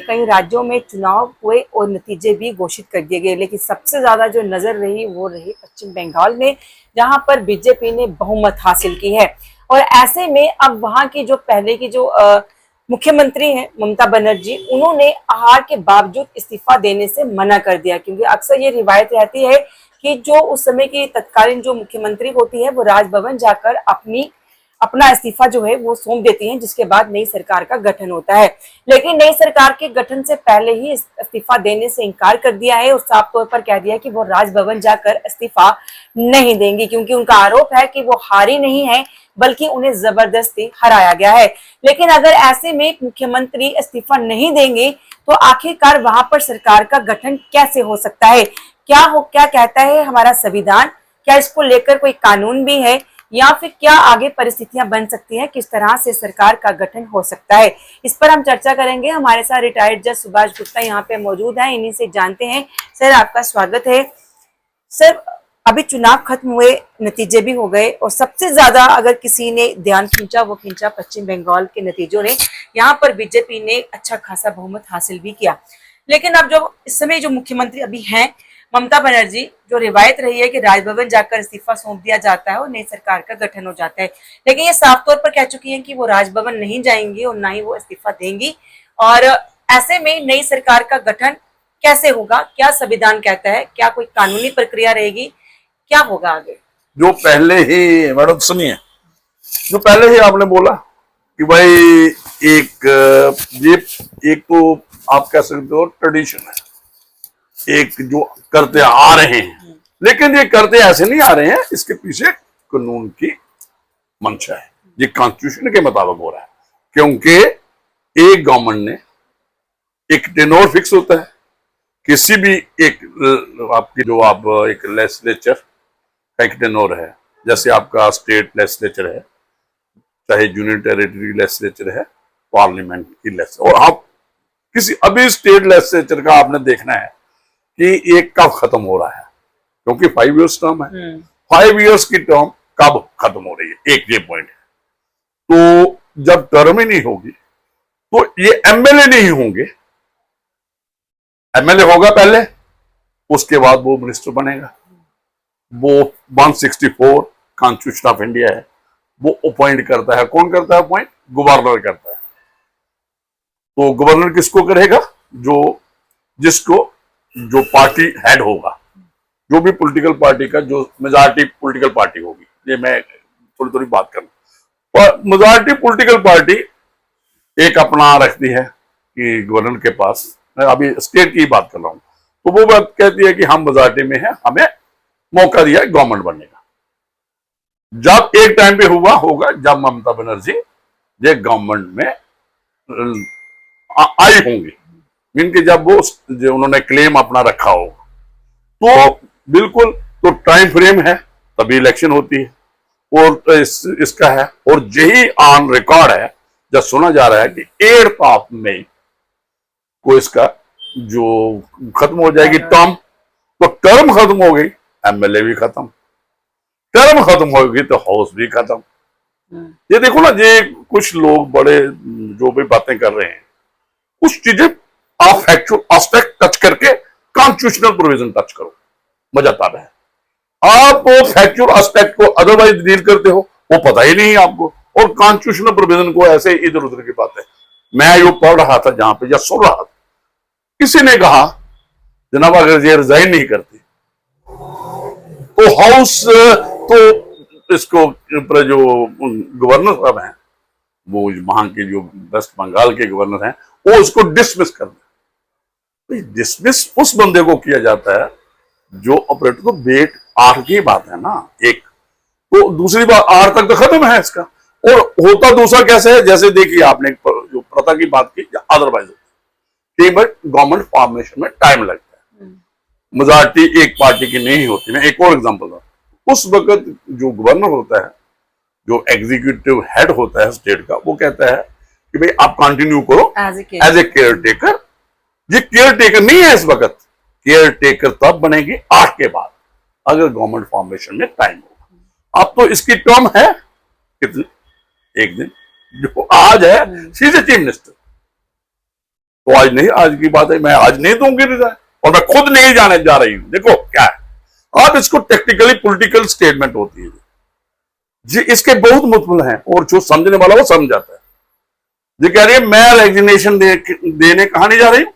कई राज्यों में चुनाव हुए और नतीजे भी घोषित कर दिए गए, लेकिन सबसे ज्यादा जो नजर रही वो रही पश्चिम बंगाल में, जहां पर बीजेपी ने बहुमत हासिल की है। और ऐसे में अब वहां की जो पहले की जो मुख्यमंत्री हैं ममता बनर्जी, उन्होंने हार के बावजूद इस्तीफा देने से मना कर दिया, क्योंकि अक्सर ये रिवायत रहती है कि जो उस समय की तत्कालीन जो मुख्यमंत्री होती है वो राजभवन जाकर अपना इस्तीफा जो है वो सौंप देती हैं, जिसके बाद नई सरकार का गठन होता है। लेकिन नई सरकार के गठन से पहले ही इस्तीफा देने से इनकार कर दिया है और साफ तौर पर कह दिया कि वो राजभवन जाकर इस्तीफा नहीं देंगी, क्योंकि उनका आरोप है कि वो हारी नहीं है बल्कि उन्हें जबरदस्ती हराया गया है। लेकिन अगर ऐसे में मुख्यमंत्री इस्तीफा नहीं देंगे तो आखिरकार वहां पर सरकार का गठन कैसे हो सकता है? क्या कहता है हमारा संविधान? क्या इसको लेकर कोई कानून भी है, या फिर क्या आगे परिस्थितियां बन सकती हैं? किस तरह से सरकार का गठन हो सकता है, इस पर हम चर्चा करेंगे। हमारे साथ रिटायर्ड जज सुभाष गुप्ता यहाँ पे मौजूद हैं, इन्हीं से जानते हैं। सर, आपका स्वागत है। सर, अभी चुनाव खत्म हुए, नतीजे भी हो गए, और सबसे ज्यादा अगर किसी ने ध्यान खींचा वो खींचा पश्चिम बंगाल के नतीजों ने। यहाँ पर बीजेपी ने अच्छा खासा बहुमत हासिल भी किया। लेकिन अब जो इस समय जो मुख्यमंत्री अभी हैं ममता बनर्जी, जो रिवायत रही है कि राजभवन जाकर इस्तीफा सौंप दिया जाता है और नई सरकार का गठन हो जाता है, लेकिन ये साफ तौर पर कह चुकी हैं कि वो राजभवन नहीं जाएंगी और ना ही वो इस्तीफा देंगी। और ऐसे में नई सरकार का गठन कैसे होगा? क्या संविधान कहता है? क्या कोई कानूनी प्रक्रिया रहेगी? क्या होगा आगे? जो पहले ही मैडम सुनिए, जो पहले ही आपने बोला कि भाई एक तो आप कह सकते हो ट्रेडिशन है, एक जो करते आ रहे हैं, लेकिन ये करते ऐसे नहीं आ रहे हैं, इसके पीछे कानून की मंशा है। ये कॉन्स्टिट्यूशन के मुताबिक हो रहा है, क्योंकि एक गवर्नमेंट ने एक टेन्योर फिक्स होता है। किसी भी एक आपकी जो आप एक लेजिस्लेचर का एक टेन्योर है, जैसे आपका स्टेट लेजिस्लेचर है, चाहे यूनियन टेरिटरी लेजिस्लेचर है, पार्लियामेंट की लेजिस्लेचर, और आप किसी अभी स्टेट लेजिस्लेचर का आपने देखना है कि एक कब खत्म हो रहा है, क्योंकि 5 इयर्स टर्म है। 5 इयर्स की टर्म कब खत्म हो रही है, एक ये पॉइंट है। तो जब टर्म ही नहीं होगी तो ये एमएलए नहीं होंगे। एमएलए होगा पहले, उसके बाद वो मिनिस्टर बनेगा। वो 164 कॉन्स्टिट्यूशन ऑफ इंडिया है, वो अपॉइंट करता है। कौन करता है अपॉइंट? गवर्नर करता है। तो गवर्नर किसको करेगा? जो पार्टी हेड होगा, जो भी पॉलिटिकल पार्टी का जो मेजॉरिटी पॉलिटिकल पार्टी होगी, ये मैं थोड़ी थोड़ी बात करूं। और मेजॉरिटी पॉलिटिकल पार्टी एक अपना रखती है कि गवर्नर के पास, मैं अभी स्टेट की बात कर रहा हूं, तो वो बात कहती है कि हम मेजॉरिटी में हैं, हमें मौका दिया गवर्नमेंट बनने का। जब एक टाइम पे होगा जब ममता बनर्जी ये गवर्नमेंट में आई होंगी, मीन के जब वो जो उन्होंने क्लेम अपना रखा हो, तो बिल्कुल तो टाइम फ्रेम है, तभी इलेक्शन होती है। और इसका है, और यही ऑन रिकॉर्ड है, जब सुना जा रहा है कि 8 ऑफ मई को इसका जो खत्म हो जाएगी टर्म। तो टर्म खत्म हो गई, एमएलए भी खत्म, टर्म खत्म होगी तो हाउस भी खत्म। ये देखो ना, ये कुछ लोग बड़े जो भी बातें कर रहे हैं, कुछ चीजें आप फैक्चुअल एस्पेक्ट टच करके कॉन्स्टिट्यूशनल प्रोविजन टच करो, मजा आता है। आप वो फैक्चुअल एस्पेक्ट को अदरवाइज डील करते हो, वो पता ही नहीं आपको, और कॉन्स्टिट्यूशनल प्रोविजन को ऐसे इधर उधर की बात है। मैं यो पढ़ रहा था जहां पे, या सुन रहा था, किसी ने कहा जनाब अगर ये रिजाइन नहीं करती तो हाउस, तो इसको जो गवर्नर साहब हैं, वो वहां के जो वेस्ट बंगाल के गवर्नर हैं, वो उसको डिसमिस कर दे। डिसमिस उस बंदे को किया जाता है जो ऑपरेटर को बेट 8 की बात है ना, एक तो दूसरी बात 8 तक तो खत्म है इसका। और होता दूसरा कैसे है, जैसे देखिए आपने जो प्रथा की बात की, अदरवाइज बट गवर्नमेंट फॉर्मेशन में टाइम लगता है, मेजॉरिटी एक पार्टी की नहीं होती। मैं एक और एग्जांपल दूं, उस वक्त जो गवर्नर होता है, जो एग्जीक्यूटिव हेड होता है स्टेट का, वो कहता है कि भाई आप कंटिन्यू करो एज ए केयर टेकर। ये केयर टेकर नहीं है इस वक्त, केयर टेकर तब बनेगी 8 के बाद, अगर गवर्नमेंट फॉर्मेशन में टाइम होगा। अब तो इसकी टर्म है कितनी? 1 दिन, जो आज है, she is a chief minister. तो आज नहीं, आज की बात है, मैं आज नहीं दूंगी रिजाइन और मैं खुद नहीं जाने जा रही हूं। देखो क्या है, आप इसको टेक्निकली पॉलिटिकल स्टेटमेंट होती है जी, इसके बहुत मुद्दे हैं और जो समझने वाला वो समझ जाता है। ये कह रही है मैं रेजिग्नेशन देने कहां नहीं जा रही हूं,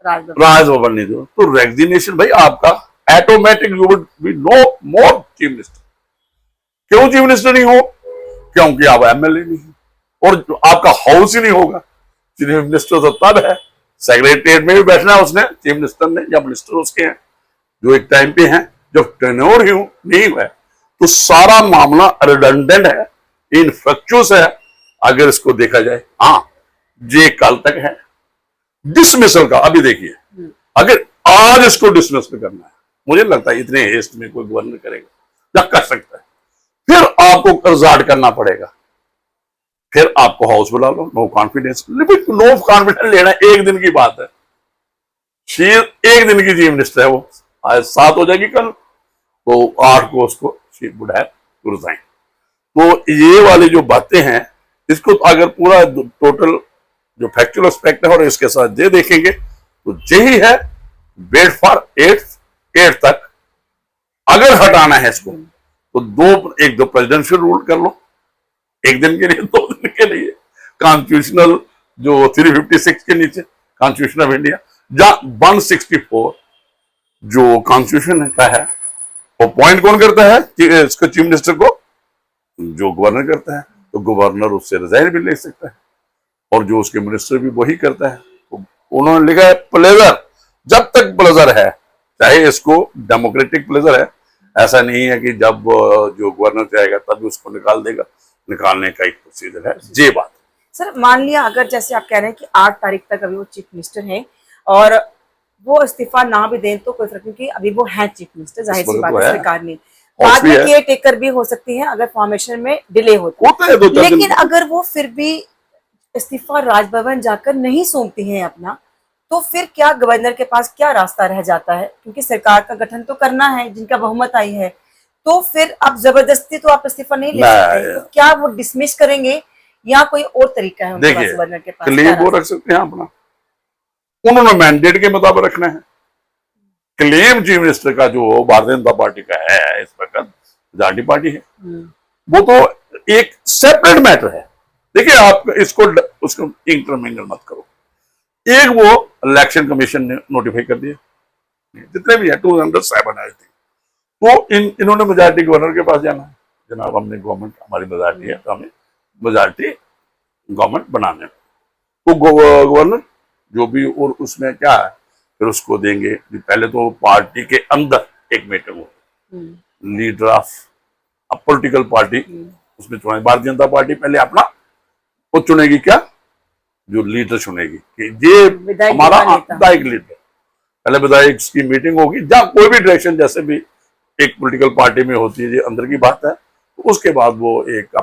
राजभवन नहीं दो, तो रेजिग्नेशन भाई आपका automatic, you would be no more chief minister. क्यों चीफ मिनिस्टर नहीं हो? क्योंकि आप एमएलए नहीं हो और आपका हाउस ही नहीं होगा। चीफ मिनिस्टर तो तब है, सेक्रेटरिएट में भी बैठना है उसने, चीफ मिनिस्टर ने, या मिनिस्टर उसके हैं जो एक टाइम पे हैं, जब टेन्योर ही नहीं हुआ है, तो सारा मामला रिडंडेंट है, इनफेक्चुअस है अगर इसको देखा जाए। हाँ, ये कल तक है डिसमिसल का। अभी देखिए, अगर आज इसको डिसमिस करना है, मुझे लगता है इतने हेस्ट में कोई गवर्नर करेगा या कर सकता है, फिर आपको रिजार्ट करना पड़ेगा, फिर आपको हाउस बुला लो, नो कॉन्फिडेंस। लेकिन नो कॉन्फिडेंस लेना एक दिन की बात है, एक दिन की चीफ मिनिस्टर है वो, आज 7 हो जाएगी, कल तो 8 को उसको शी वुड हैव रिजाइन। तो ये वाली जो बातें हैं, इसको अगर पूरा टोटल जो फैक्चुअल एस्पेक्ट है और इसके साथ ये देखेंगे तो यही है, वेट फॉर 8 तक। अगर हटाना है इसको तो एक दो प्रेसिडेंशियल रूल कर लो, एक दिन के लिए, 2 दिन के लिए, कॉन्स्टिट्यूशनल जो 356 के नीचे कॉन्स्टिट्यूशन ऑफ इंडिया, जहां 164 जो कॉन्स्टिट्यूशन का है, अपॉइंट कौन करता है इसको, चीफ मिनिस्टर को, जो गवर्नर करता है। तो गवर्नर उससे रिजाइन भी ले सकता है और जो उसके मिनिस्टर भी वही करता है। तो उन्होंने लिखा है प्लेजर, जब तक प्लेजर है, चाहे इसको डेमोक्रेटिक प्लेजर है, ऐसा नहीं है कि जब जो गवर्नर चाहेगा तब उसको निकाल देगा, निकालने का एक प्रोसीजर है। ये बात सर, मान लिया अगर जैसे आप कह रहे हैं कि 8 तारीख तक अभी वो चीफ मिनिस्टर हैं और वो इस्तीफा ना भी दें तो कोई फर्क नहीं, क्योंकि अभी वो हैं चीफ मिनिस्टर, जाहिर सी बात है, सरकार ने बाद में केयर टेकर भी हो सकती है अगर फॉर्मेशन में डिले होता है। लेकिन अगर वो फिर भी इस्तीफा राजभवन जाकर नहीं सौंपती हैं अपना, तो फिर क्या गवर्नर के पास क्या रास्ता रह जाता है? क्योंकि सरकार का गठन तो करना है, जिनका बहुमत आई है, तो फिर अब जबरदस्ती तो आप इस्तीफा नहीं ले सकते। तो क्या वो डिसमिस करेंगे या कोई और तरीका है उनके पास गवर्नर के पास? क्लेम वो रख सकते हैं अपना, उन्होंने मैंडेट के मुताबिक रखना है। क्लेम चीफ मिनिस्टर का जो भारतीय जनता पार्टी का है, इस वक्त मेजॉरिटी पार्टी है, वो तो एक सेपरेट मैटर है। देखिए, आप इसको उसको इंटरमिंगल मत करो। एक वो इलेक्शन कमीशन ने नोटिफाई कर दिया, जितने भी है 207 आए थे, तो इन्होंने मेजॉरिटी गवर्नर के पास जाना है, जनाब हमने गवर्नमेंट, हमारी मेजॉरिटी है, तो हमें मेजॉरिटी गवर्नमेंट बनाने, तो गवर्नर जो भी, और उसमें क्या है, फिर उसको देंगे। पहले तो पार्टी के अंदर एक मीटिंग हो, लीडर ऑफ पॉलिटिकल पार्टी उसमें चुनेगी, भारतीय जनता पार्टी पहले अपना वो चुनेगी, क्या जो लीडर चुनेगी कि ये हमारा विधायक लीडर, पहले विधायक की मीटिंग होगी, जहां कोई भी डायरेक्शन जैसे भी एक पॉलिटिकल पार्टी में होती है, ये अंदर की बात है। तो उसके बाद वो एक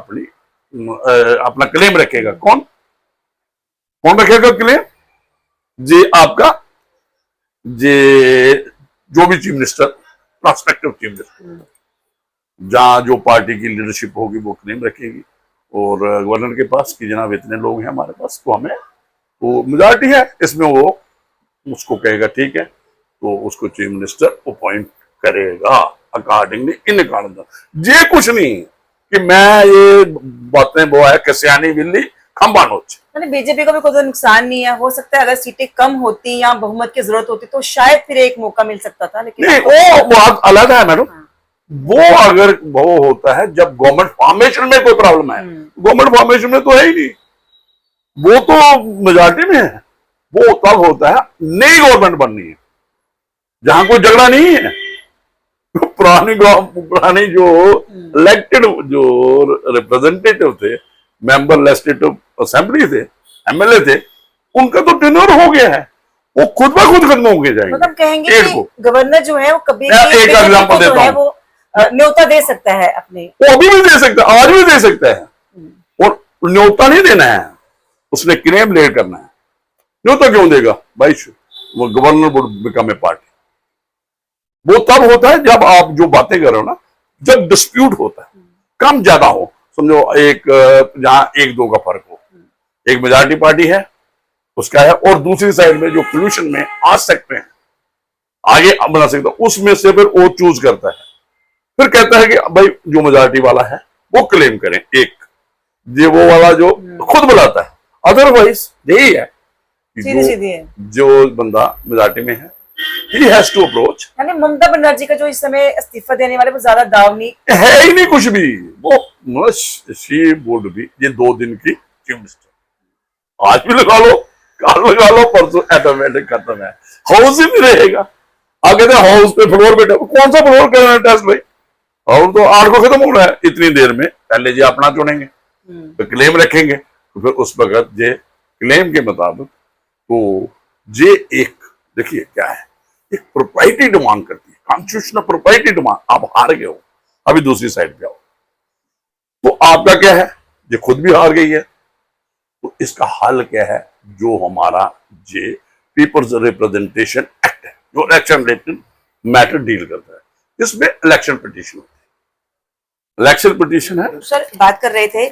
अपना क्लेम रखेगा। कौन रखेगा क्लेम? जे आपका जो भी chief minister, prospective chief minister, जहां जो पार्टी की लीडरशिप होगी वो क्लेम रखेगी और गवर्नर के पास कि जनाब इतने लोग हैं हमारे पास, तो हमें तो मेजॉरिटी है इसमें, वो उसको कहेगा ठीक है, तो उसको चीफ मिनिस्टर अपॉइंट करेगा अकॉर्डिंगली इन कारण। ये कुछ नहीं कि मैं ये बातें वो है कसियानी बिल्ली खंबा नोच। बीजेपी को भी कोई नुकसान नहीं है, हो सकता है अगर सीटें कम होती या बहुमत की जरूरत होती तो शायद फिर एक मौका मिल सकता था, लेकिन नहीं, वो बात अलग है मैडम। वो अगर वो होता है जब गवर्नमेंट फॉर्मेशन में कोई प्रॉब्लम है, गवर्नमेंट फॉर्मेशन में तो है ही नहीं, वो तो मेजॉरिटी में है। वो तब होता है नई गवर्नमेंट बननी है, जहां कोई झगड़ा नहीं है। पुरानी जो इलेक्टेड जो रिप्रेजेंटेटिव थे, मेंबर लेजिस्लेटिव असेंबली थे, एमएलए थे, उनका तो टेन्योर हो गया है, वो खुद ब खुद खत्म हो गए जाएंगे। मतलब कहेंगे कि गवर्नर जो है वो कभी एक एग्जांपल देता हूं, वो न्योता दे सकता है अपने, वो अभी भी दे सकता है, आज भी दे सकता है, और न्योता नहीं देना है, उसने क्लेम लेट करना है। न्योता क्यों देगा भाई? वो governor would become a party. वो तब होता है जब आप जो बातें कर रहे हो ना, जब डिस्प्यूट होता है, कम ज्यादा हो, समझो एक जहां 1-2 का फर्क हो, एक मेजॉरिटी पार्टी है, उसका है, और दूसरी साइड में जो पोल्यूशन में आ सकते हैं, आगे बना सकता है, उसमें से फिर वो चूज करता है। फिर कहता है कि भाई जो मेजॉरिटी वाला है वो क्लेम करें, एक ये वो वाला जो खुद बुलाता है। अदरवाइज यही है कि सीधी सीधी है। जो बंदा मेजॉरिटी में है ही हैज टू अप्रोच। यानी ममता बनर्जी का जो इस समय इस्तीफा देने वाले वो ज्यादा दाव नहीं है ही नहीं कुछ भी, वो शी वुड बी ये 2 दिन की चीफ मिनिस्टर, आज भी लगा लो, कल लगा लो, परसों ऑटोमेटिक खत्म है, हाउस ही नहीं रहेगा। आप कहते हैं हाउस पे फ्लोर पे, कौन सा फ्लोर करना है टेस्ट भाई, और तो 8 को खत्म होना है इतनी देर में, पहले जी अपना चुनेंगे तो क्लेम रखेंगे, तो फिर उस वक्त जे क्लेम के मुताबिक तो जे एक देखिए क्या है, एक प्रोप्राइटी डिमांड करती है, कॉन्स्टिट्यूशनल प्रोप्राइटी डिमांड। आप हार गए हो, अभी दूसरी साइड पे आओ, तो आपका क्या है, ये खुद भी हार गई है, तो इसका हल क्या है, जो हमारा जे पीपल्स रिप्रेजेंटेशन एक्ट है, जो इलेक्शन रिलेटेड मैटर डील करता है, इसमें इलेक्शन पिटीशन होती है, इलेक्शन पिटीशन है। सर बात कर रहे थे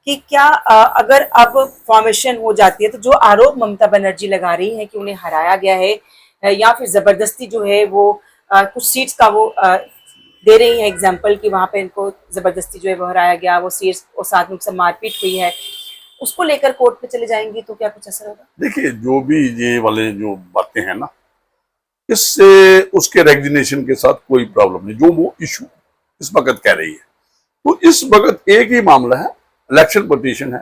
कि क्या अगर अब फॉर्मेशन हो जाती है तो जो आरोप ममता बनर्जी लगा रही है कि उन्हें हराया गया है या फिर जबरदस्ती जो है वो कुछ सीट्स का वो दे रही है एग्जांपल कि वहां पे इनको जबरदस्ती जो है वो हराया गया, वो सीट्स और साथ में उनसे मारपीट हुई है, उसको लेकर कोर्ट पे चले जाएंगी तो क्या कुछ असर होगा? देखिए जो भी ये वाले जो बातें हैं ना, इससे उसके रेजिग्नेशन के साथ कोई प्रॉब्लम नहीं, जो वो इशू इस वक्त कह रही है, तो इस वक्त एक ही मामला है, इलेक्शन पिटीशन है।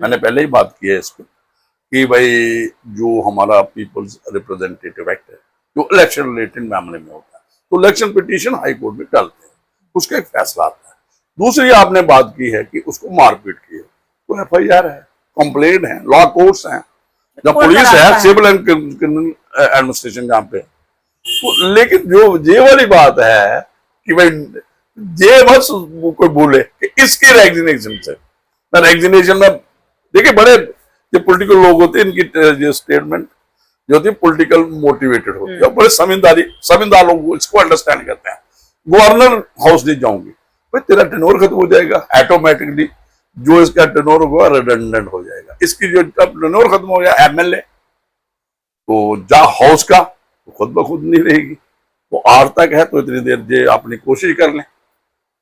मैंने पहले ही बात की है इस पर कि भाई जो हमारा पीपल्स रिप्रेजेंटेटिव एक्ट है, जो इलेक्शन रिलेटेड मामले में होता है, तो इलेक्शन पिटीशन हाई कोर्ट में डालते हैं, उसका एक फैसला आता है। दूसरी आपने बात की है कि उसको मारपीट की है, तो FIR है, कंप्लेंट है, लॉ कोर्ट्स हैं, जब पुलिस है, सिविल एंड क्रिमिनल एडमिनिस्ट्रेशन जहाँ पे, तो लेकिन जो ये वाली बात है कि भाई ये बस कोई बोले कि इसके रेजिग्नेशन से, रेजिग्नेशन में देखिए बड़े जो पॉलिटिकल लोग होते हैं, इनकी जो स्टेटमेंट जो होती है पॉलिटिकल मोटिवेटेड होती है, बड़े जमींदार लोग इसको अंडरस्टैंड करते हैं। गवर्नर हाउस नहीं जाऊंगी, भाई तेरा टेनोर खत्म हो जाएगा ऑटोमेटिकली, जो इसका टेनोर होगा रिडंडेंट हो जाएगा, इसकी जो टेनोर खत्म हो गया MLA, तो जा हाउस का तो खुद ब खुद नहीं रहेगी, वो आर तक है, तो इतनी देर जे अपनी कोशिश कर लें,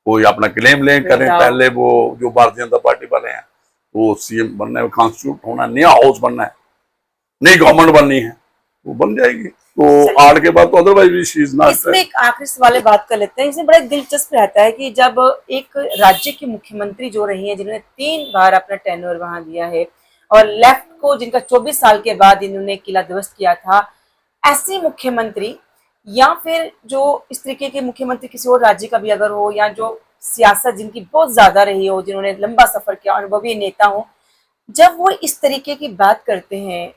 कोई अपना क्लेम लें करें, पहले वो जो भारतीय जनता पार्टी वाले हैं वो CM बनना है, कॉन्स्टिट्यूट होना, नया हाउस बनना है, नई गवर्नमेंट बननी है, वो बन जाएगी, तो आड़ के बाद तो अदरवाइज शी इज नॉट। इसमें एक आखिरी सवाल बात कर लेते हैं, इसमें बड़ा दिलचस्प रहता है कि जब एक राज्य की मुख्यमंत्री जो रही है, जिन्होंने 3 बार अपना टेन्योर वहां दिया है और लेफ्ट को जिनका 24 साल के बाद इन्होंने किला ध्वस्त किया था, ऐसी मुख्यमंत्री या फिर जो इस तरीके के मुख्यमंत्री किसी और राज्य का भी अगर हो, या जो सियासत जिनकी बहुत ज्यादा रही हो, जिन्होंने लंबा सफर किया, अनुभवी नेता हो, जब वो इस तरीके की बात करते हैं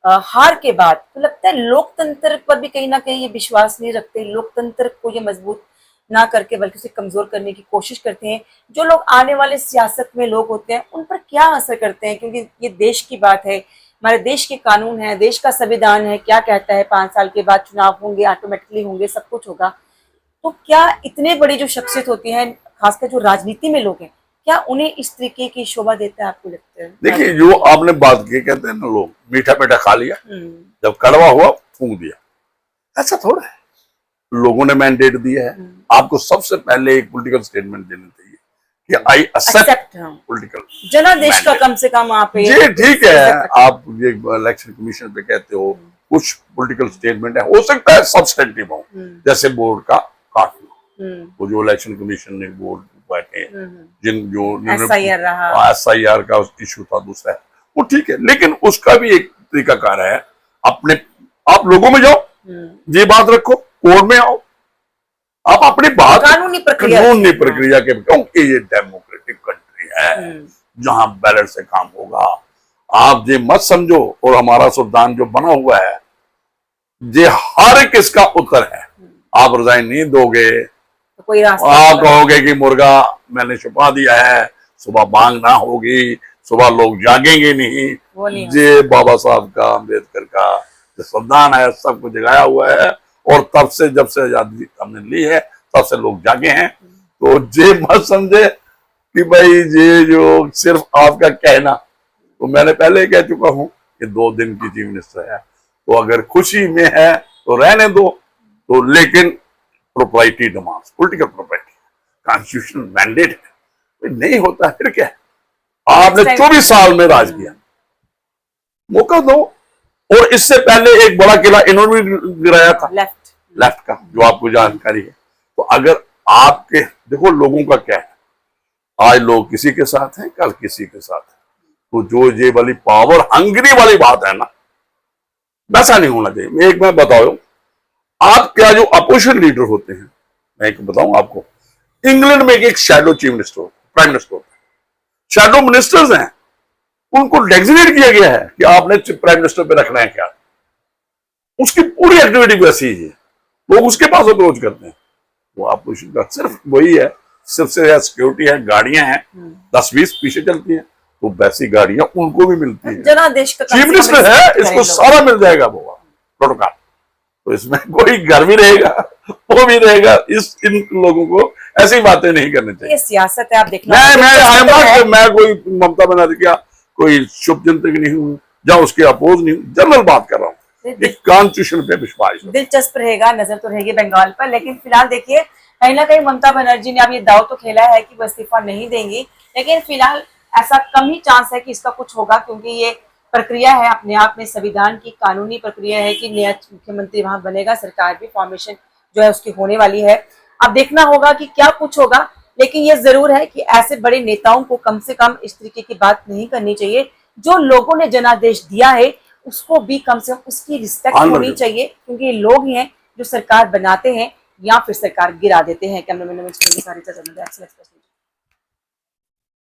हार के बाद, तो लगता है लोकतंत्र पर भी कहीं ना कहीं ये विश्वास नहीं रखते, लोकतंत्र को ये मजबूत ना करके बल्कि उसे कमजोर करने की कोशिश करते हैं। जो लोग आने वाले सियासत में लोग होते हैं उन पर क्या असर करते हैं, क्योंकि ये देश की बात है, हमारे देश के कानून है, देश का संविधान है, क्या कहता है 5 साल के बाद चुनाव होंगे, ऑटोमेटिकली होंगे, सब कुछ होगा, तो क्या इतने बड़ी जो शख्सियत होती है, खासकर जो राजनीति में लोग हैं, क्या उन्हें इस तरीके की शोभा देता है, आपको लगता है? देखिए जो आपने बात की, कहते हैं ना लोग मीठा मीठा खा लिया, जब कड़वा हुआ फूंक दिया, ऐसा थोड़ा है, लोगों ने मैंडेट दिया है, आपको सबसे पहले एक पॉलिटिकल स्टेटमेंट देना चाहिए कि आई एक्सेप्ट पॉलिटिकल जनादेश का कम से कम आप ये ठीक है। आप ये इलेक्शन कमीशन पे कहते हो कुछ पॉलिटिकल स्टेटमेंट है, हो सकता है सब्सटेंटिव हो, जैसे बोर्ड का काटना, वो जो इलेक्शन कमीशन ने बोर्ड बैठे जिन जो SIR का इशू था दूसरा, वो ठीक है, लेकिन उसका भी एक तरीकाकार है, अपने आप लोगों में जाओ, ये बात रखो, कोर्ट में आओ, आप अपनी बात कानूनी प्रक्रिया के, क्योंकि ये डेमोक्रेटिक कंट्री है जहां बैलेट से काम होगा। आप ये मत समझो, और हमारा संविधान जो बना हुआ है ये हर किसका उत्तर है, आप रिजाइन नहीं दोगे, कोई रास्ता आप कहोगे कि मुर्गा मैंने छुपा दिया है, सुबह बांग ना होगी, सुबह लोग जागेंगे नहीं, ये बाबा साहब का, अम्बेडकर का जो संविधान है सबको जगाया हुआ है, और तब से जब से आजादी हमने ली है तब से लोग जागे हैं। तो ये मत समझे कि भाई ये जो सिर्फ आपका कहना, तो मैंने पहले कह चुका हूं ये 2 दिन की चीफ मिनिस्टर है, तो अगर खुशी में है तो रहने दो, तो लेकिन propriety demands, political propriety, constitutional mandate है, तो नहीं होता फिर क्या है? आपने 24 साल में राज किया, मौका दो। और इससे पहले एक बड़ा किला इन्होंने भी गिराया था लेफ्ट का, जो आपको जानकारी है। तो अगर आपके देखो लोगों का क्या है, आज लोग किसी के साथ हैं, कल किसी के साथ हैं, तो जो ये वाली पावर हंगरी वाली बात है ना, वैसा नहीं होना चाहिए। एक मैं बताओ, आप क्या जो अपोजिशन लीडर होते हैं, मैं एक बताऊं आपको, इंग्लैंड में एक shadow chief minister prime minister होता है, शैडो मिनिस्टर्स हैं, उनको डेजिग्नेट किया गया है कि आपने प्राइम मिनिस्टर पे रखना है क्या, उसकी पूरी एक्टिविटी वैसी ही है, लोग उसके पास अप्रोच करते हैं। वो अपोजिशन का सिर्फ वही है, सिर्फ से सिक्योरिटी है, गाड़ियां हैं 10-20 पीछे चलती हैं, तो वैसी गाड़ियां उनको भी मिलती हैं। जनादेश का चीफ मिनिस्टर है, इसको सारा मिल जाएगा वो प्रोटोकॉल, तो इसमें कोई घर भी रहेगा, वो भी रहेगा। इन लोगों को ऐसी बातें नहीं करनी चाहिए। ये सियासत है, आप देखना। मैं कोई ममता बनर्जी का कोई शुभचिंतक नहीं हूँ, या उसके अपोज नहीं हूँ, जनरल बात कर रहा हूँ, कॉन्स्टिट्यूशन पे विश्वास। दिलचस्प रहेगा, नजर तो रहेगी बंगाल पर, लेकिन फिलहाल देखिए कहीं ना कहीं ममता बनर्जी ने अब ये दाव तो खेला है कि वो इस्तीफा नहीं देंगी, लेकिन फिलहाल ऐसा कम ही चांस है कि इसका कुछ होगा, क्योंकि ये प्रक्रिया है अपने आप में, संविधान की कानूनी प्रक्रिया है कि नया मुख्यमंत्री वहां बनेगा, सरकार भी फॉर्मेशन जो है उसकी होने वाली है। अब देखना होगा कि क्या कुछ होगा, लेकिन ये जरूर है कि ऐसे बड़े नेताओं को कम से कम इस तरीके की बात नहीं करनी चाहिए। जो लोगों ने जनादेश दिया है उसको भी कम से कम उसकी रिस्पेक्ट होनी चाहिए, क्योंकि ये लोग ही हैं जो सरकार बनाते हैं या फिर सरकार गिरा देते हैं। कैमरामैन